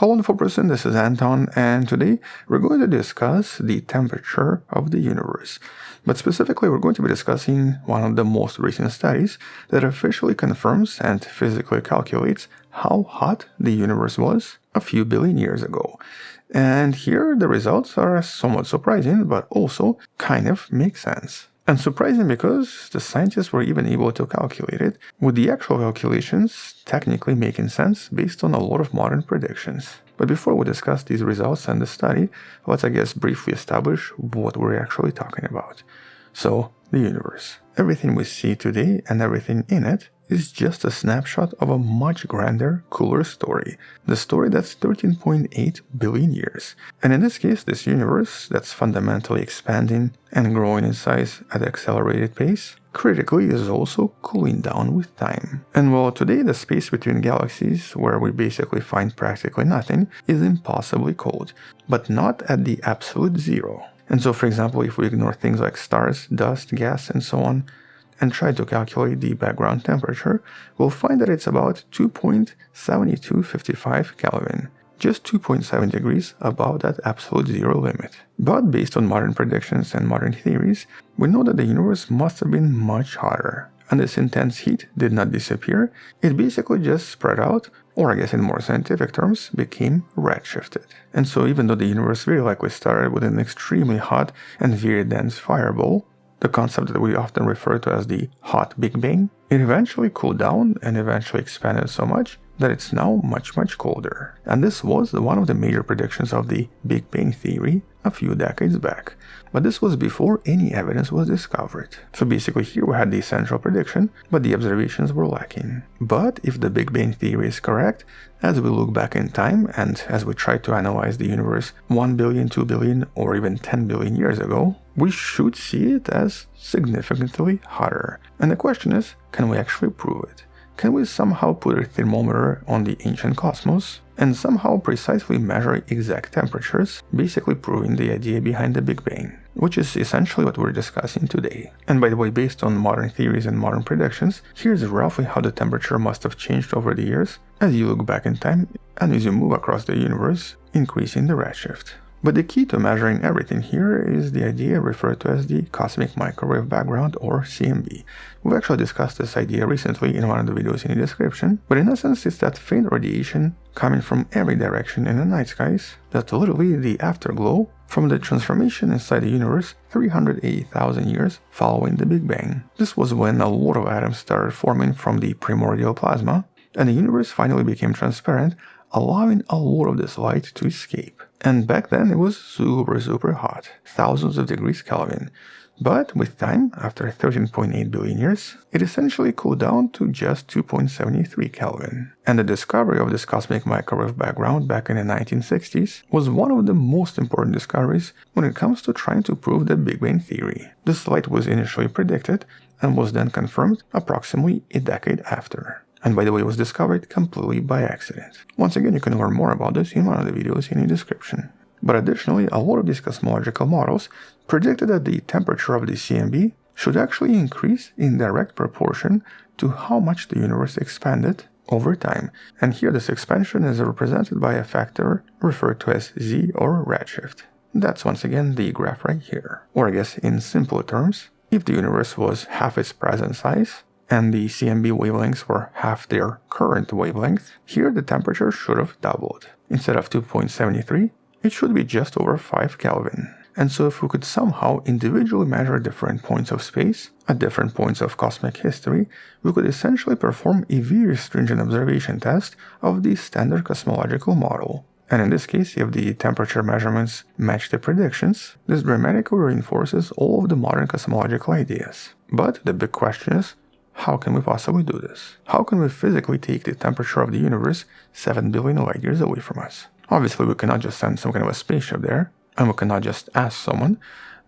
Hello 4%, this is Anton, and today we're going to discuss the temperature of the universe. But specifically, we're going to be discussing one of the most recent studies that officially confirms and physically calculates how hot the universe was a few billion years ago. And here the results are somewhat surprising, but also kind of make sense. And surprising because the scientists were even able to calculate it, with the actual calculations technically making sense based on a lot of modern predictions. But before we discuss these results and the study, let's briefly establish what we're actually talking about. So, the universe. Everything we see today and everything in it is just a snapshot of a much grander, cooler story. The story that's 13.8 billion years. And in this case, this universe that's fundamentally expanding and growing in size at an accelerated pace, critically is also cooling down with time. And while today the space between galaxies, where we basically find practically nothing, is impossibly cold, but not at the absolute zero. And so, for example, if we ignore things like stars, dust, gas, and so on, and try to calculate the background temperature, we'll find that it's about 2.7255 Kelvin, just 2.7 degrees above that absolute zero limit. But based on modern predictions and modern theories, we know that the universe must have been much hotter. And this intense heat did not disappear, it basically just spread out, or I guess in more scientific terms, became redshifted. And so even though the universe very likely started with an extremely hot and very dense fireball, the concept that we often refer to as the hot Big Bang, it eventually cooled down and eventually expanded so much that it's now much colder. And this was one of the major predictions of the Big Bang theory a few decades back. But this was before any evidence was discovered. So basically here we had the central prediction, but the observations were lacking. But if the Big Bang theory is correct, as we look back in time and as we try to analyze the universe 1 billion, 2 billion, or even 10 billion years ago, we should see it as significantly hotter. And the question is, can we actually prove it? Can we somehow put a thermometer on the ancient cosmos and somehow precisely measure exact temperatures, basically proving the idea behind the Big Bang, which is essentially what we're discussing today. And by the way, based on modern theories and modern predictions, here's roughly how the temperature must have changed over the years as you look back in time and as you move across the universe, increasing the redshift. But the key to measuring everything here is the idea referred to as the cosmic microwave background, or CMB. We've actually discussed this idea recently in one of the videos in the description, but in essence it's that faint radiation coming from every direction in the night skies that's literally the afterglow from the transformation inside the universe 380,000 years following the Big Bang. This was when a lot of atoms started forming from the primordial plasma, and the universe finally became transparent, allowing a lot of this light to escape. And back then it was super hot, thousands of degrees Kelvin. But with time, after 13.8 billion years, it essentially cooled down to just 2.73 Kelvin. And the discovery of this cosmic microwave background back in the 1960s was one of the most important discoveries when it comes to trying to prove the Big Bang theory. This light was initially predicted and was then confirmed approximately a decade after. And by the way, it was discovered completely by accident. Once again, you can learn more about this in one of the videos in the description. But additionally, a lot of these cosmological models predicted that the temperature of the CMB should actually increase in direct proportion to how much the universe expanded over time. And here this expansion is represented by a factor referred to as Z, or redshift. That's once again the graph right here. Or I guess in simpler terms, if the universe was half its present size, and the CMB wavelengths were half their current wavelength, here the temperature should have doubled. Instead of 2.73, it should be just over 5 Kelvin. And so if we could somehow individually measure different points of space at different points of cosmic history, we could essentially perform a very stringent observation test of the standard cosmological model. And in this case, if the temperature measurements match the predictions, this dramatically reinforces all of the modern cosmological ideas. But the big question is, how can we possibly do this? How can we physically take the temperature of the universe 7 billion light years away from us? Obviously, we cannot just send some kind of a spaceship there, and we cannot just ask someone,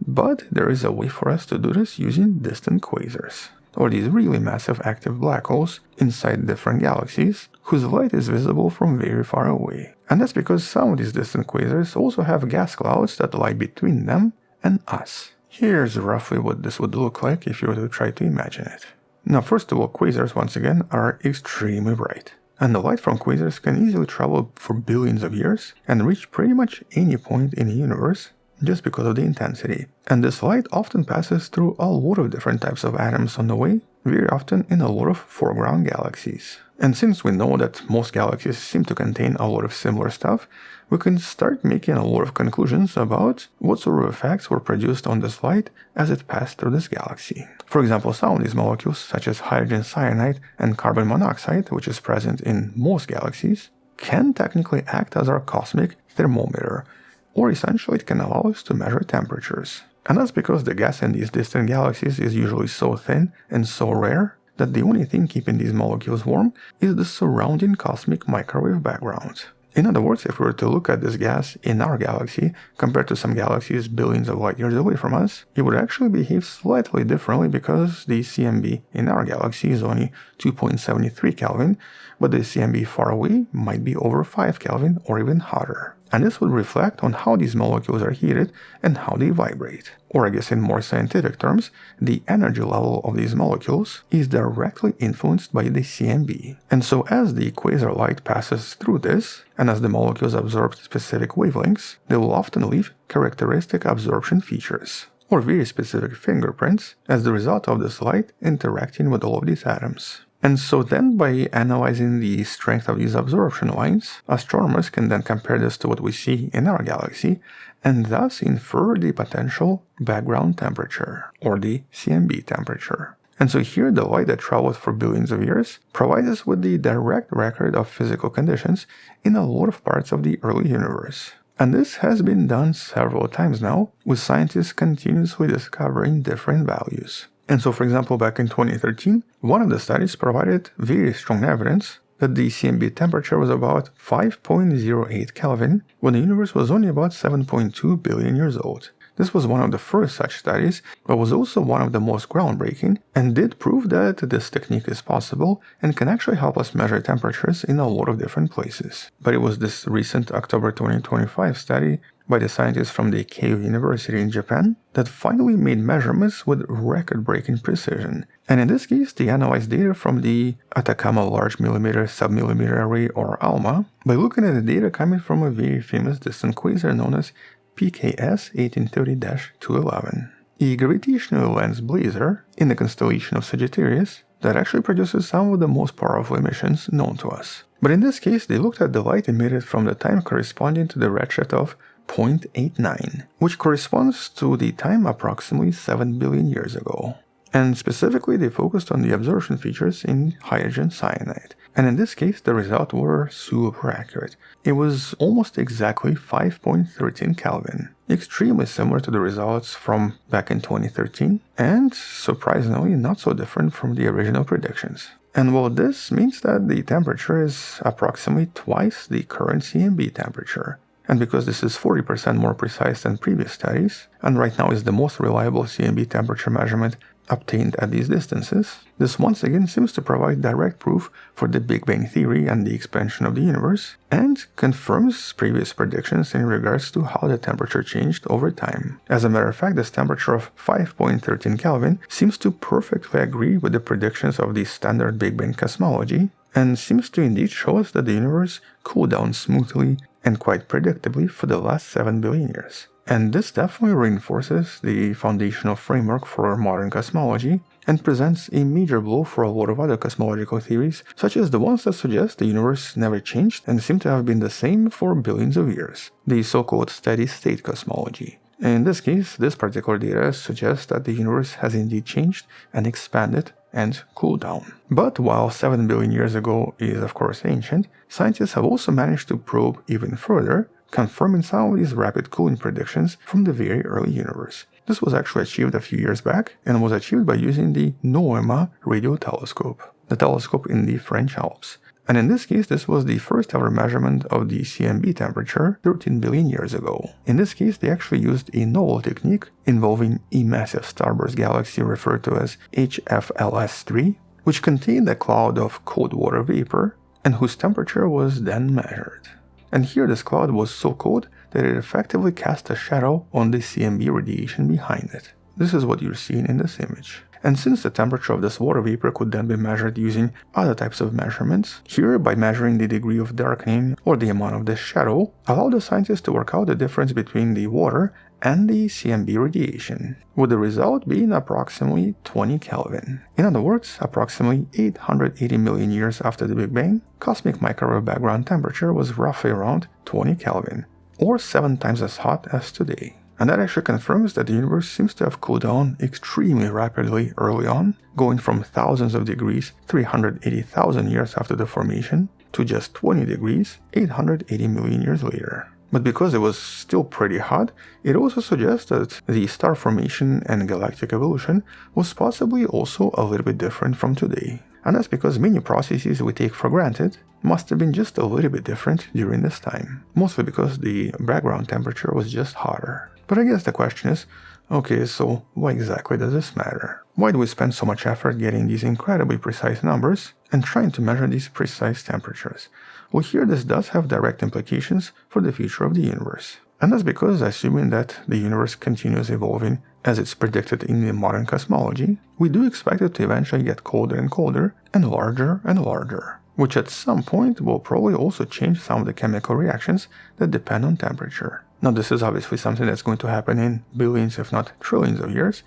but there is a way for us to do this using distant quasars, or these really massive active black holes inside different galaxies, whose light is visible from very far away. And that's because some of these distant quasars also have gas clouds that lie between them and us. Here's roughly what this would look like if you were to try to imagine it. Now, first of all, quasars, once again, are extremely bright. and the light from quasars can easily travel for billions of years and reach pretty much any point in the universe just because of the intensity. And this light often passes through a lot of different types of atoms on the way, very often in a lot of foreground galaxies. And since we know that most galaxies seem to contain a lot of similar stuff, we can start making a lot of conclusions about what sort of effects were produced on this light as it passed through this galaxy. For example, some of these molecules, such as hydrogen cyanide and carbon monoxide, which is present in most galaxies, can technically act as our cosmic thermometer, or essentially it can allow us to measure temperatures. And that's because the gas in these distant galaxies is usually so thin and so rare that the only thing keeping these molecules warm is the surrounding cosmic microwave background. In other words, if we were to look at this gas in our galaxy compared to some galaxies billions of light years away from us, it would actually behave slightly differently because the CMB in our galaxy is only 2.73 Kelvin, but the CMB far away might be over 5 Kelvin or even hotter. And this would reflect on how these molecules are heated and how they vibrate. Or I guess in more scientific terms, the energy level of these molecules is directly influenced by the CMB. And so as the quasar light passes through this, and as the molecules absorb specific wavelengths, they will often leave characteristic absorption features, or very specific fingerprints, as the result of this light interacting with all of these atoms. And so then, by analyzing the strength of these absorption lines, astronomers can then compare this to what we see in our galaxy, and thus infer the potential background temperature, or the CMB temperature. And so here, the light that travels for billions of years provides us with the direct record of physical conditions in a lot of parts of the early universe. And this has been done several times now, with scientists continuously discovering different values. And so, for example, back in 2013, one of the studies provided very strong evidence that the CMB temperature was about 5.08 Kelvin when the universe was only about 7.2 billion years old. This was one of the first such studies, but was also one of the most groundbreaking, and did prove that this technique is possible and can actually help us measure temperatures in a lot of different places. But it was this recent October 2025 study by the scientists from the Keio University in Japan that finally made measurements with record-breaking precision. And in this case, they analyzed data from the Atacama Large Millimeter Submillimeter Array, or ALMA, by looking at the data coming from a very famous distant quasar known as PKS 1830-211, a gravitational lens blazar in the constellation of Sagittarius that actually produces some of the most powerful emissions known to us. But in this case, they looked at the light emitted from the time corresponding to the redshift of 0.89, which corresponds to the time approximately 7 billion years ago. And specifically, they focused on the absorption features in hydrogen cyanide. And in this case, the results were super accurate. It was almost exactly 5.13 Kelvin, extremely similar to the results from back in 2013, and surprisingly not so different from the original predictions. And well, this means that the temperature is approximately twice the current CMB temperature. And because this is 40% more precise than previous studies, and right now is the most reliable CMB temperature measurement obtained at these distances, this once again seems to provide direct proof for the Big Bang theory and the expansion of the universe, and confirms previous predictions in regards to how the temperature changed over time. As a matter of fact, this temperature of 5.13 Kelvin seems to perfectly agree with the predictions of the standard Big Bang cosmology, and seems to indeed show us that the universe cooled down smoothly and quite predictably for the last 7 billion years. And this definitely reinforces the foundational framework for modern cosmology and presents a major blow for a lot of other cosmological theories, such as the ones that suggest the universe never changed and seem to have been the same for billions of years, the so-called steady-state cosmology. In this case, this particular data suggests that the universe has indeed changed and expanded and cooled down. But while 7 billion years ago is of course ancient, scientists have also managed to probe even further, confirming some of these rapid cooling predictions from the very early universe. This was actually achieved a few years back, and was achieved by using the NOEMA radio telescope, the telescope in the French Alps. And in this case, this was the first ever measurement of the CMB temperature 13 billion years ago. In this case, they actually used a novel technique involving a massive starburst galaxy referred to as HFLS3, which contained a cloud of cold water vapor, and whose temperature was then measured. And here this cloud was so cold that it effectively cast a shadow on the CMB radiation behind it. This is what you're seeing in this image. And since the temperature of this water vapor could then be measured using other types of measurements, here by measuring the degree of darkening or the amount of the shadow, allowed the scientists to work out the difference between the water and the CMB radiation, with the result being approximately 20 Kelvin. In other words, approximately 880 million years after the Big Bang, cosmic microwave background temperature was roughly around 20 Kelvin, or 7 times as hot as today. And that actually confirms that the universe seems to have cooled down extremely rapidly early on, going from thousands of degrees 380,000 years after the formation to just 20 degrees 880 million years later. But because it was still pretty hot, it also suggests that the star formation and galactic evolution was possibly also a little bit different from today. And that's because many processes we take for granted must have been just a little bit different during this time, mostly because the background temperature was just hotter. But I guess the question is, okay, so why exactly does this matter? Why do we spend so much effort getting these incredibly precise numbers and trying to measure these precise temperatures? Well, here this does have direct implications for the future of the universe. And that's because, assuming that the universe continues evolving as it's predicted in the modern cosmology, we do expect it to eventually get colder and colder and larger, which at some point will probably also change some of the chemical reactions that depend on temperature. Now, this is obviously something that's going to happen in billions, if not trillions of years,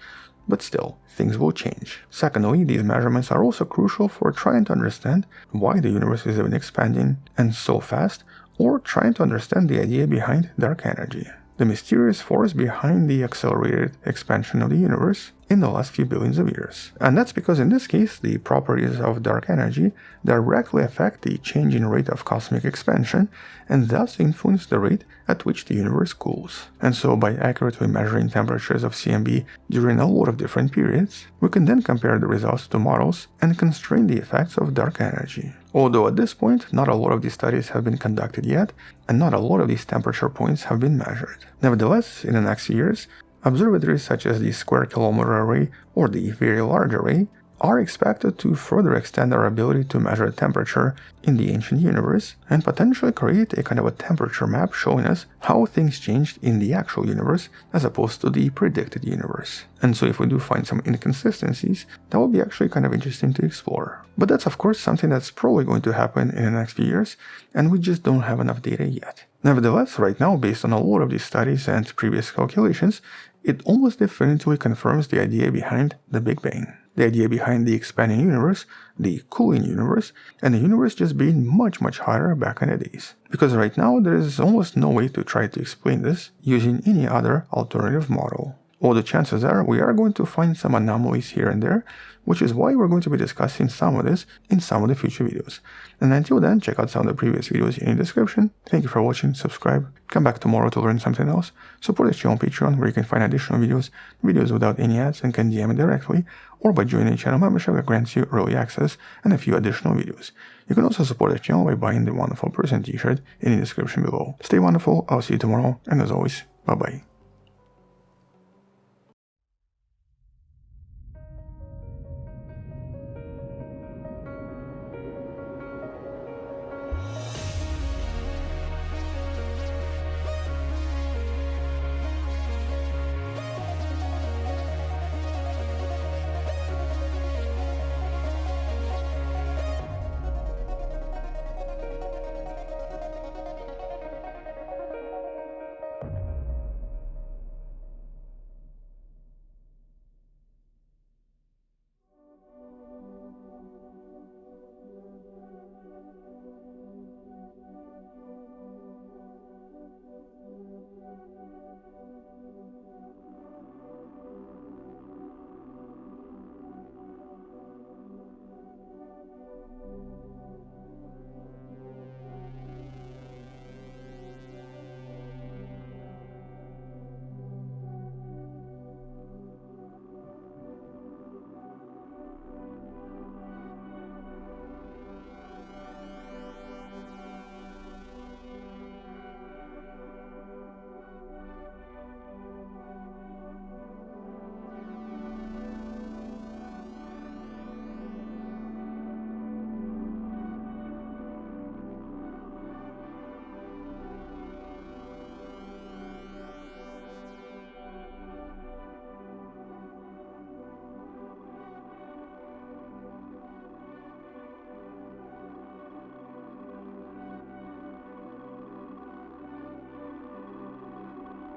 but still, things will change. Secondly, these measurements are also crucial for trying to understand why the universe is even expanding and so fast, or trying to understand the idea behind dark energy, the mysterious force behind the accelerated expansion of the universe in the last few billions of years. And that's because in this case, the properties of dark energy directly affect the changing rate of cosmic expansion and thus influence the rate at which the universe cools. And so by accurately measuring temperatures of CMB during a lot of different periods, we can then compare the results to models and constrain the effects of dark energy. Although at this point, not a lot of these studies have been conducted yet, and not a lot of these temperature points have been measured. Nevertheless, in the next few years, observatories such as the Square Kilometer Array or the Very Large Array are expected to further extend our ability to measure temperature in the ancient universe and potentially create a kind of a temperature map showing us how things changed in the actual universe as opposed to the predicted universe. And so if we do find some inconsistencies, that will be actually kind of interesting to explore. But that's of course something that's probably going to happen in the next few years, and we just don't have enough data yet. Nevertheless, right now, based on a lot of these studies and previous calculations, it almost definitively confirms the idea behind the Big Bang. The idea behind the expanding universe, the cooling universe, and the universe just being much hotter back in the days. Because right now there is almost no way to try to explain this using any other alternative model. All the chances are we are going to find some anomalies here and there, which is why we're going to be discussing some of this in some of the future videos. And until then, check out some of the previous videos in the description. Thank you for watching, subscribe, come back tomorrow to learn something else, support the channel on Patreon where you can find additional videos without any ads and can DM me directly, or by joining the channel membership that grants you early access and a few additional videos. You can also support the channel by buying the Wonderful Person t-shirt in the description below. Stay wonderful, I'll see you tomorrow, and as always, bye bye.